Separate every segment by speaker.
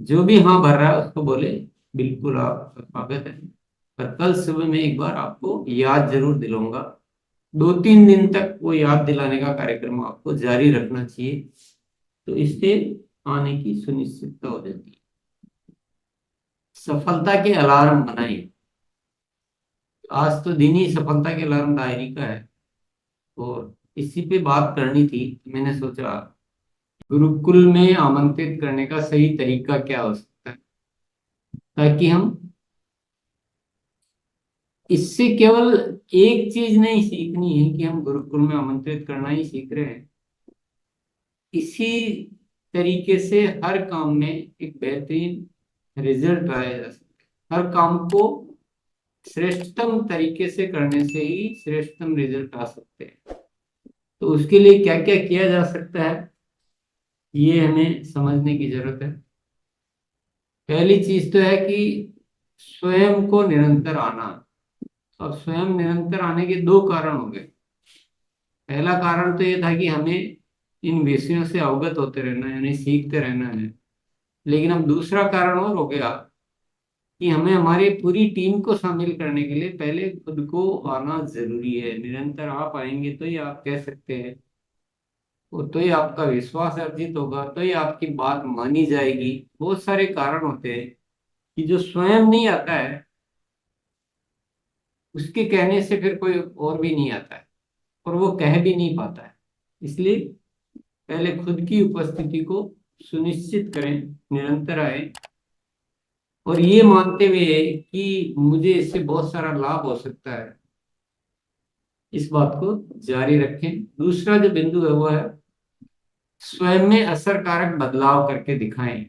Speaker 1: जो भी हाँ भर रहा है उसको बोले बिल्कुल आप स्वागत है। पर कल सुबह में एक बार आपको याद जरूर दिलाऊंगा। 2-3 दिन तक वो याद दिलाने का कार्यक्रम आपको जारी रखना चाहिए। तो इससे आने की सुनिश्चितता हो जाती है। सफलता के अलार्म बनाइए। आज तो दिन ही सफलता के अलार्म डायरी का है। और इसी पे बात करनी थी। मैंने सोचा गुरुकुल में आमंत्रित करने का सही तरीका क्या हो सकता है, ताकि हम इससे केवल एक चीज नहीं सीखनी है कि हम गुरुकुल में आमंत्रित करना ही सीख रहे हैं। इसी तरीके से हर काम में एक बेहतरीन रिजल्ट आया जा सकता है। हर काम को श्रेष्ठतम तरीके से करने से ही श्रेष्ठतम रिजल्ट आ सकते हैं। तो उसके लिए क्या क्या किया जा सकता है, ये हमें समझने की जरूरत है। पहली चीज तो है कि स्वयं को निरंतर आना। अब स्वयं निरंतर आने के दो कारण हो गए। पहला कारण तो ये था कि हमें इन विषयों से अवगत होते रहना है, यानी सीखते रहना है। लेकिन अब दूसरा कारण और हो गया कि हमें हमारी पूरी टीम को शामिल करने के लिए पहले खुद को आना जरूरी है। निरंतर आप आएंगे तो ही आप कह सकते हैं, और तो ही आपका विश्वास अर्जित होगा, तो ही आपकी बात मानी जाएगी। बहुत सारे कारण होते हैं कि जो स्वयं नहीं आता है उसके कहने से फिर कोई और भी नहीं आता है, और वो कह भी नहीं पाता है। इसलिए पहले खुद की उपस्थिति को सुनिश्चित करें, निरंतर आए, और ये मानते हुए कि मुझे इससे बहुत सारा लाभ हो सकता है, इस बात को जारी रखें। दूसरा जो बिंदु है वो है स्वयं में असरकारक बदलाव करके दिखाएं।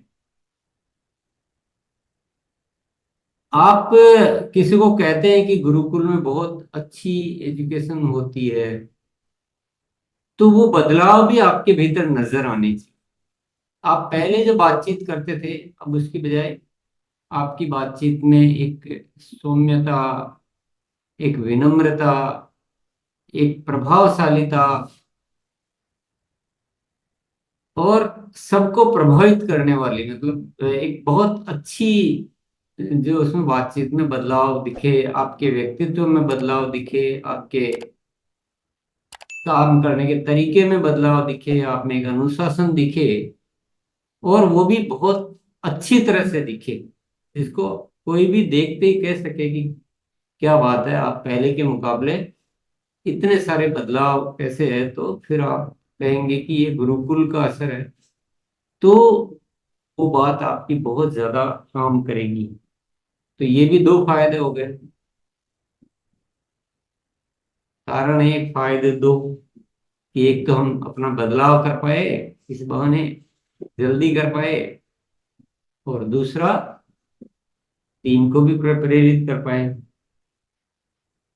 Speaker 1: आप किसी को कहते हैं कि गुरुकुल में बहुत अच्छी एजुकेशन होती है, तो वो बदलाव भी आपके भीतर नजर आने चाहिए। आप पहले जो बातचीत करते थे, अब उसकी बजाय आपकी बातचीत में एक सौम्यता, एक विनम्रता, एक प्रभावशालीता, और सबको प्रभावित करने वाली, मतलब एक बहुत अच्छी, जो उसमें बातचीत में बदलाव दिखे, आपके व्यक्तित्व में बदलाव दिखे, आपके काम करने के तरीके में बदलाव दिखे, आप में एक अनुशासन दिखे, और वो भी बहुत अच्छी तरह से दिखे, जिसको कोई भी देखते ही कह सके कि क्या बात है, आप पहले के मुकाबले इतने सारे बदलाव कैसे है। तो फिर आप कहेंगे कि ये गुरुकुल का असर है। तो वो बात आपकी बहुत ज्यादा काम करेगी। तो ये भी दो फायदे हो गए। कारण एक, फायदे दो, कि एक तो हम अपना बदलाव कर पाए इस बहाने, जल्दी कर पाए, और दूसरा टीम को भी प्रेरित कर पाए।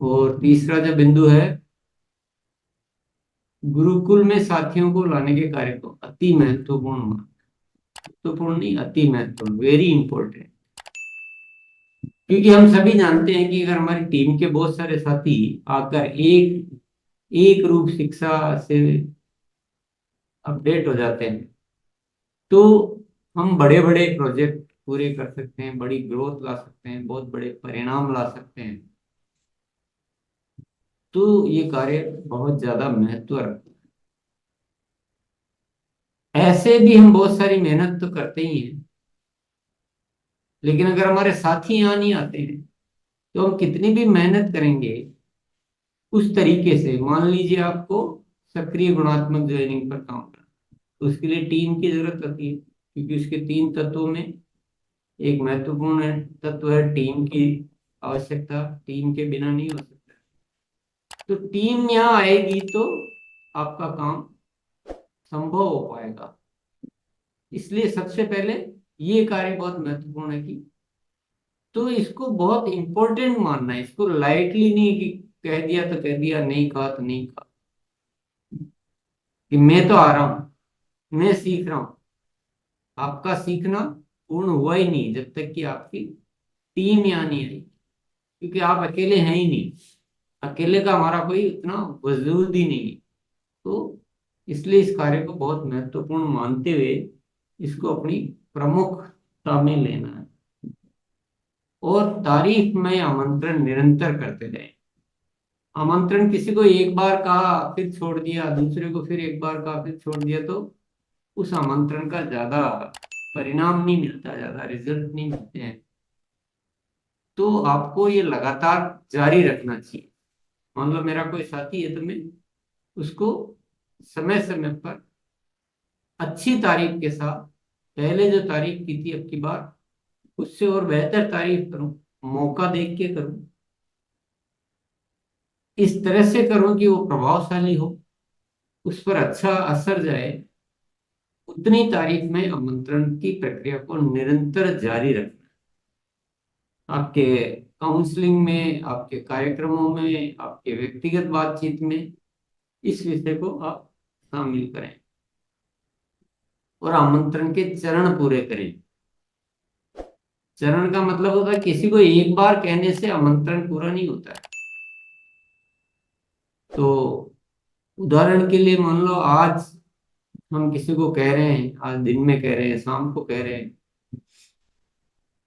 Speaker 1: और तीसरा जो बिंदु है, गुरुकुल में साथियों को लाने के कार्य को अति महत्वपूर्ण, महत्वपूर्ण नहीं, अति महत्वपूर्ण, वेरी इंपॉर्टेंट। क्योंकि हम सभी जानते हैं कि अगर हमारी टीम के बहुत सारे साथी आकर एक एक रूप शिक्षा से अपडेट हो जाते हैं, तो हम बड़े बड़े प्रोजेक्ट पूरे कर सकते हैं, बड़ी ग्रोथ ला सकते हैं, बहुत बड़े परिणाम ला सकते हैं। तो ये कार्य बहुत ज्यादा महत्व रखता है। ऐसे भी हम बहुत सारी मेहनत तो करते ही हैं, लेकिन अगर हमारे साथी यहाँ नहीं आते हैं तो हम कितनी भी मेहनत करेंगे उस तरीके से। मान लीजिए आपको सक्रिय गुणात्मक ज्वाइनिंग पर काम करना, तो उसके लिए टीम की जरूरत होती है, क्योंकि उसके 3 तत्वों में एक महत्वपूर्ण तत्व है टीम की आवश्यकता। टीम के बिना नहीं हो सकता। तो टीम यहाँ आएगी तो आपका काम संभव हो पाएगा। इसलिए सबसे पहले ये कार्य बहुत महत्वपूर्ण है कि, तो इसको बहुत इंपॉर्टेंट मानना है, इसको लाइटली नहीं कि कह दिया तो कह दिया, नहीं कहा तो नहीं कहा। कि मैं तो आ रहा हूं, मैं सीख रहा हूं। आपका सीखना पूर्ण हुआ ही नहीं जब तक कि आपकी टीम यहाँ नहीं आई, क्योंकि आप अकेले हैं ही नहीं। अकेले का हमारा कोई उतना वजूद ही नहीं है। तो इसलिए इस कार्य को बहुत महत्वपूर्ण मानते हुए इसको अपनी प्रमुख शामिल लेना है और तारीफ में आमंत्रण निरंतर करते रहे। आमंत्रण किसी को एक बार कहा फिर छोड़ दिया, दूसरे को फिर एक बार कहा फिर छोड़ दिया, तो उस आमंत्रण का ज्यादा परिणाम नहीं मिलता, ज्यादा रिजल्ट नहीं मिलते हैं। तो आपको ये लगातार जारी रखना चाहिए। मान लो मेरा कोई साथी है तो मैं उसको समय समय पर अच्छी तारीफ के साथ, पहले जो तारीफ की थी अब की बार उससे और बेहतर तारीफ करूं, मौका देख के करूं, इस तरह से करूं कि वो प्रभावशाली हो, उस पर अच्छा असर जाए। उतनी तारीफ में आमंत्रण की प्रक्रिया को निरंतर जारी रखना। आपके काउंसलिंग में, आपके कार्यक्रमों में, आपके व्यक्तिगत बातचीत में इस विषय को आप शामिल करें और आमंत्रण के चरण पूरे करें। चरण का मतलब होता है किसी को एक बार कहने से आमंत्रण पूरा नहीं होता है। तो उदाहरण के लिए मान लो आज हम किसी को कह रहे हैं, आज दिन में कह रहे हैं, शाम को कह रहे हैं,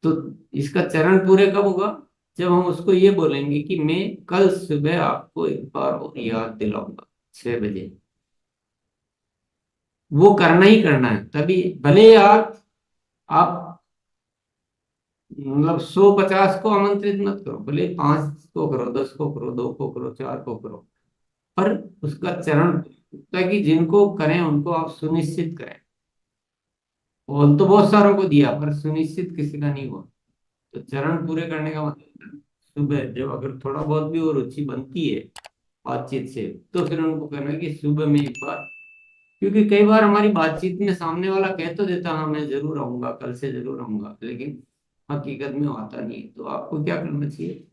Speaker 1: तो इसका चरण पूरे कब होगा? जब हम उसको ये बोलेंगे कि मैं कल सुबह आपको एक बार और याद दिलाऊंगा 6 बजे। वो करना ही करना है तभी, भले आप मतलब 100-50 को आमंत्रित मत करो, भले 5 को करो, 10 को करो, 2 को करो, 4 को करो, पर उसका चरण, ताकि जिनको करें उनको आप सुनिश्चित करें। बोल तो बहुत सारों को दिया पर सुनिश्चित किसी का नहीं हुआ। तो चरण पूरे करने का मतलब सुबह जब अगर थोड़ा बहुत भी वो रुचि बनती है बातचीत से, तो फिर उनको कहना है कि सुबह में एक बार, क्योंकि कई बार हमारी बातचीत में सामने वाला कह तो देता हाँ मैं जरूर आऊंगा, कल से जरूर आऊंगा, लेकिन हकीकत में वो आता नहीं है। तो आपको क्या करना चाहिए?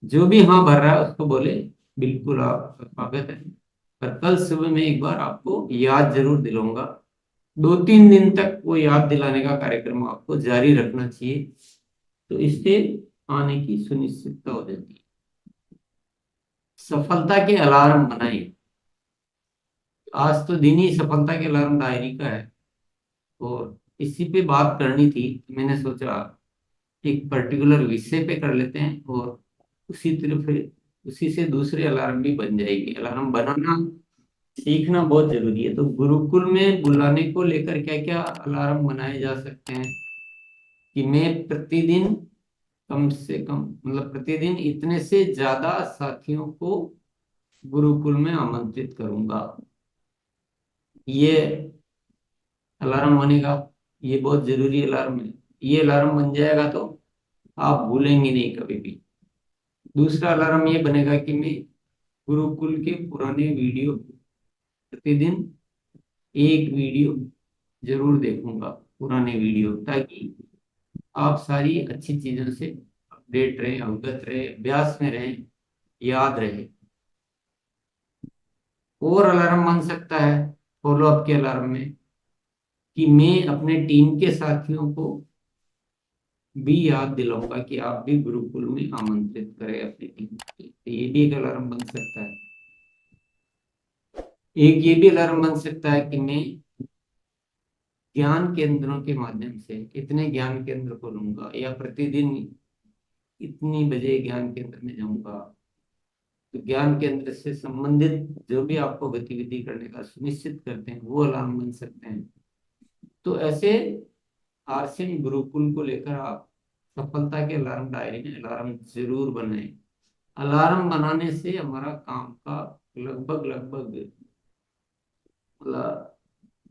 Speaker 1: जो भी हाँ भर रहा है उसको बोले बिल्कुल आप स्वागत है, पर कल सुबह में एक बार आपको याद जरूर दिलाऊंगा। 2-3 दिन तक वो याद दिलाने का कार्यक्रम आपको जारी रखना चाहिए। तो इससे आने की सुनिश्चितता हो जाती है। सफलता के अलार्म बनाइए। आज तो दिन ही सफलता के अलार्म डायरी का है और इसी पे बात करनी थी। मैंने सोचा एक पर्टिकुलर विषय पे कर लेते हैं और उसी तरह फिर उसी से दूसरे अलार्म भी बन जाएगी। अलार्म बनाना सीखना बहुत जरूरी है। तो गुरुकुल में बुलाने को लेकर क्या क्या अलार्म बनाए जा सकते हैं कि मैं प्रतिदिन कम से कम, मतलब प्रतिदिन इतने से ज्यादा साथियों को गुरुकुल में आमंत्रित करूंगा, ये अलार्म बनेगा। ये बहुत जरूरी अलार्म है। ये अलार्म बन जाएगा तो आप भूलेंगे नहीं कभी भी। दूसरा अलार्म ये बनेगा कि मैं गुरुकुल के पुराने वीडियो, प्रतिदिन एक वीडियो जरूर देखूंगा, पुराने वीडियो, ताकि आप सारी अच्छी चीजों से अपडेट रहें, अवगत रहे, अभ्यास में रहें, याद रहे। और अलार्म बन सकता है फॉलो अप के अलार्म में कि मैं अपने टीम के साथियों को भी याद दिलाऊंगा कि आप भी गुरुकुल में आमंत्रित करें अपनी टीम को। तो ये भी एक अलार्म बन सकता है। एक ये भी अलार्म बन सकता है कि मैं ज्ञान केंद्रों के माध्यम से इतने ज्ञान केंद्र खोलूंगा या प्रतिदिन इतनी बजे ज्ञान केंद्र में जाऊंगा। तो ज्ञान केंद्र से संबंधित जो भी आपको गतिविधि करने का सुनिश्चित करते हैं वो अलार्म बन सकते हैं। तो ऐसे आरसीएम गुरुकुल को लेकर आप सफलता के अलार्म डायरी में अलार्म जरूर बनाएं। अलार्म बनाने से हमारा काम का लगभग लगभग मतलब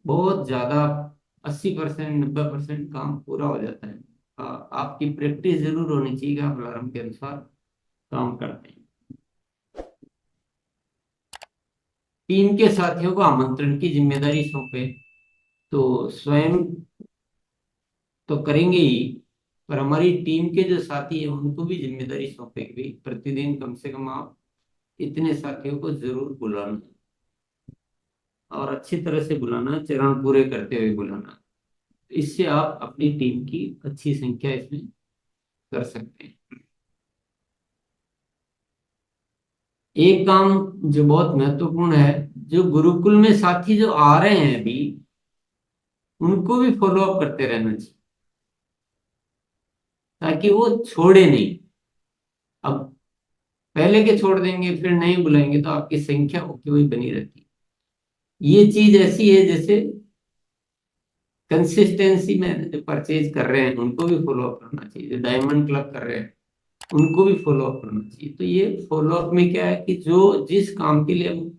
Speaker 1: बहुत ज्यादा 80%, 90% काम पूरा हो जाता है। आपकी प्रैक्टिस जरूर होनी चाहिए कि आप अलार्म के अनुसार काम करते हैं। टीम के साथियों को आमंत्रण की जिम्मेदारी सौंपे तो स्वयं तो करेंगे ही, पर हमारी टीम के जो साथी हैं उनको भी जिम्मेदारी सौंपे कि भाई प्रतिदिन कम से कम आप इतने साथियों को जरूर बुलाना और अच्छी तरह से बुलाना, चरण पूरे करते हुए बुलाना। इससे आप अपनी टीम की अच्छी संख्या इसमें कर सकते हैं। एक काम जो बहुत महत्वपूर्ण है, जो गुरुकुल में साथी जो आ रहे हैं अभी, उनको भी फॉलो अप करते रहना चाहिए। ताकि वो छोड़े नहीं। अब पहले के छोड़ देंगे फिर नहीं बुलाएंगे तो आपकी संख्या होती हुई बनी रहती है। ये चीज ऐसी है जैसे कंसिस्टेंसी में जो परचेज कर रहे हैं उनको भी फॉलो अप करना चाहिए, जो डायमंड क्लब कर रहे हैं उनको भी फॉलो अप करना चाहिए। तो ये फॉलो अप में क्या है कि जो जिस काम के लिए हम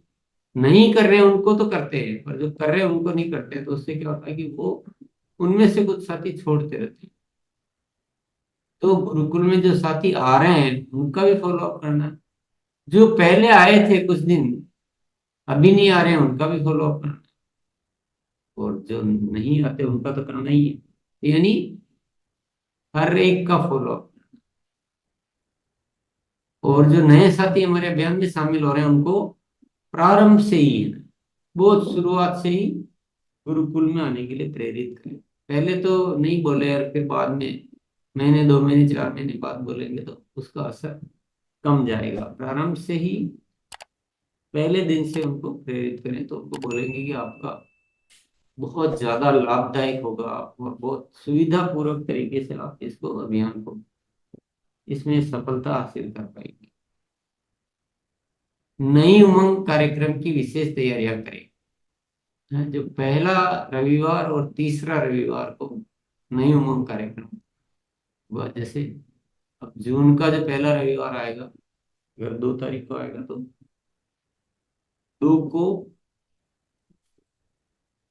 Speaker 1: नहीं कर रहे हैं उनको तो करते हैं, पर जो कर रहे हैं उनको नहीं करते हैं, तो उससे क्या होता है कि वो उनमें से कुछ साथी छोड़ते रहते हैं। तो गुरुकुल में जो साथी आ रहे हैं उनका भी फॉलो अप करना है। जो पहले आए थे कुछ दिन अभी नहीं आ रहे हैं उनका भी फॉलो अप करना है। और जो नहीं आते उनका तो करना ही है, यानी हर एक का फॉलो अप। और जो नए साथी हमारे अभियान में शामिल हो रहे हैं उनको प्रारंभ से ही, बहुत शुरुआत से ही गुरुकुल में आने के लिए प्रेरित करें। पहले तो नहीं बोले और फिर बाद में महीने 2 महीने 4 महीने बाद बोलेंगे तो उसका असर कम जाएगा। प्रारंभ से ही पहले दिन से उनको प्रेरित करें तो उनको बोलेंगे कि आपका बहुत ज्यादा लाभदायक होगा और बहुत सुविधा पूर्वक तरीके से आप इसको अभियान को इसमें सफलता हासिल कर पाएंगे। नई उमंग कार्यक्रम की विशेष तैयारियां करें। जो पहला रविवार और तीसरा रविवार को नई उमंग कार्यक्रम हुआ, जैसे अब जून का जो पहला रविवार आएगा, अगर 2 तारीख को आएगा तो 2 को,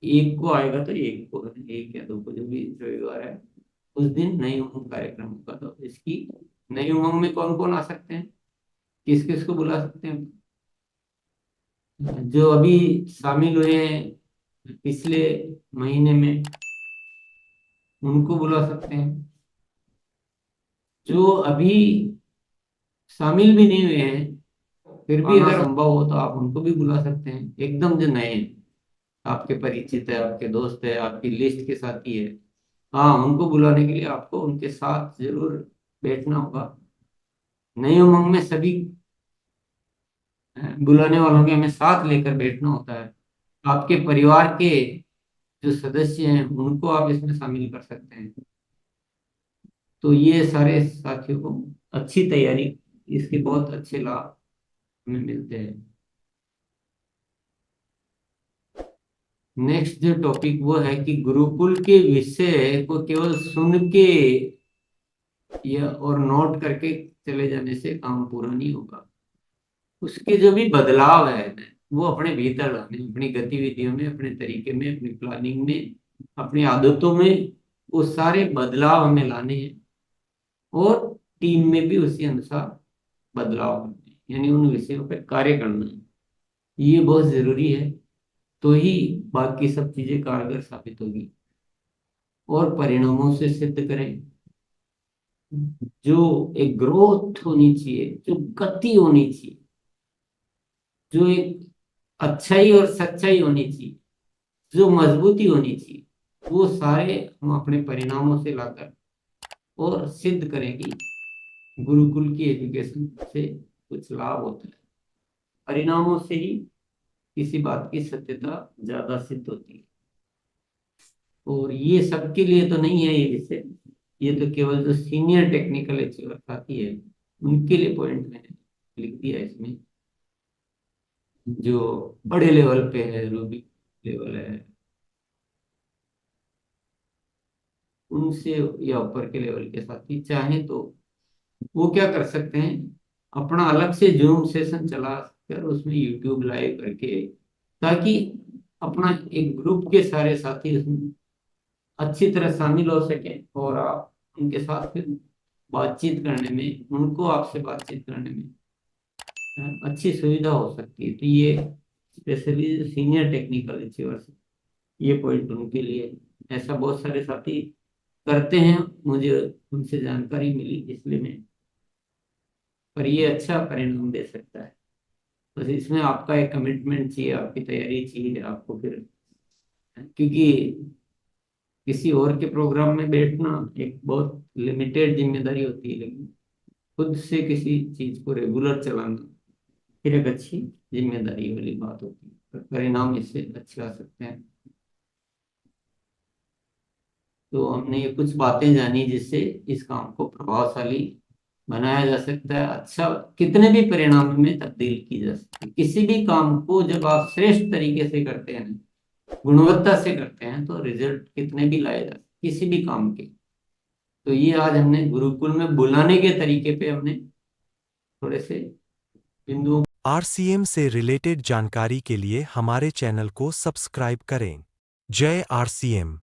Speaker 1: 1 को आएगा तो 1 को, 1 या 2 को जो भी रविवार है उस दिन नई उमंग कार्यक्रम होगा। तो इसकी नई उमंग में कौन कौन आ सकते हैं, किस किस को बुला सकते हैं? जो अभी शामिल हुए हैं पिछले महीने में उनको बुला सकते हैं। जो अभी शामिल भी नहीं हुए हैं फिर भी अगर संभव हो तो आप उनको भी बुला सकते हैं। एकदम जो नए हैं, आपके परिचित है, आपके दोस्त है, आपकी लिस्ट के साथी है, हाँ उनको बुलाने के लिए आपको उनके साथ जरूर बैठना होगा। नई उमंग में सभी बुलाने वालों के हमें साथ लेकर बैठना होता है। आपके परिवार के जो सदस्य हैं उनको आप इसमें शामिल कर सकते हैं। तो ये सारे साथियों को अच्छी तैयारी, इसके बहुत अच्छे लाभ हमें मिलते हैं। नेक्स्ट जो टॉपिक वो है कि गुरुकुल के विषय को केवल सुन के या और नोट करके चले जाने से काम पूरा नहीं होगा। उसके जो भी बदलाव है वो अपने भीतर लाने, अपनी गतिविधियों में, अपने तरीके में, अपनी प्लानिंग में, अपनी आदतों में वो सारे बदलाव हमें लाने हैं। और टीम में भी उसी अनुसार बदलाव करने हैं, यानी उन विषयों पर कार्य करना है। ये बहुत जरूरी है, तो ही बाकी सब चीजें कारगर साबित होगी। और परिणामों से सिद्ध करें, जो एक ग्रोथ होनी चाहिए, जो गति होनी चाहिए, जो एक अच्छाई और सच्चाई होनी चाहिए, जो मजबूती होनी चाहिए, वो सारे हम अपने परिणामों से लाकर और सिद्ध करें कि गुरुकुल की एजुकेशन से कुछ लाभ होता है। परिणामों से ही किसी बात की सत्यता ज्यादा सिद्ध होती है। और ये सबके लिए तो नहीं है ये विषय, ये तो केवल जो सीनियर टेक्निकल अचीवर साथी है उनके लिए पॉइंट मैंने लिख दिया इसमें। जो बड़े लेवल पे है, रूबी लेवल है, उनसे या ऊपर के लेवल के साथी चाहें तो वो क्या कर सकते हैं, अपना अलग से जूम सेशन चला कर उसमें यूट्यूब लाइव करके, ताकि अपना एक ग्रुप के सारे साथी उसमें अच्छी तरह शामिल हो सके और आप उनके साथ फिर बातचीत करने में, उनको आपसे बातचीत करने में अच्छी सुविधा हो सकती है। तो ये स्पेशली सीनियर टेक्निकल अचीवर्स, ये पॉइंट उनके लिए है। ऐसा बहुत सारे साथी करते हैं, मुझे उनसे जानकारी मिली इसलिए मैं, पर ये अच्छा परिणाम दे सकता है। बस इसमें आपका एक कमिटमेंट चाहिए, आपकी तैयारी चाहिए आपको फिर, क्योंकि किसी और के प्रोग्राम में बैठना एक बहुत लिमिटेड जिम्मेदारी होती है, लेकिन खुद से किसी चीज को रेगुलर चलाना फिर एक अच्छी जिम्मेदारी वाली बात होती है, परिणाम इससे अच्छे आ सकते हैं। तो हमने ये कुछ बातें जानी जिससे इस काम को प्रभावशाली बनाया जा सकता है, अच्छा कितने भी परिणाम में तब्दील की जा सकती है। किसी भी काम को जब आप श्रेष्ठ तरीके से करते हैं, गुणवत्ता से करते हैं, तो रिजल्ट कितने भी लाए जा सकते किसी भी काम के। तो ये आज हमने गुरुकुल में बुलाने के तरीके पे हमने थोड़े से बिंदुओं।
Speaker 2: आरसीएम से रिलेटेड जानकारी के लिए हमारे चैनल को सब्सक्राइब करें। जय आरसीएम।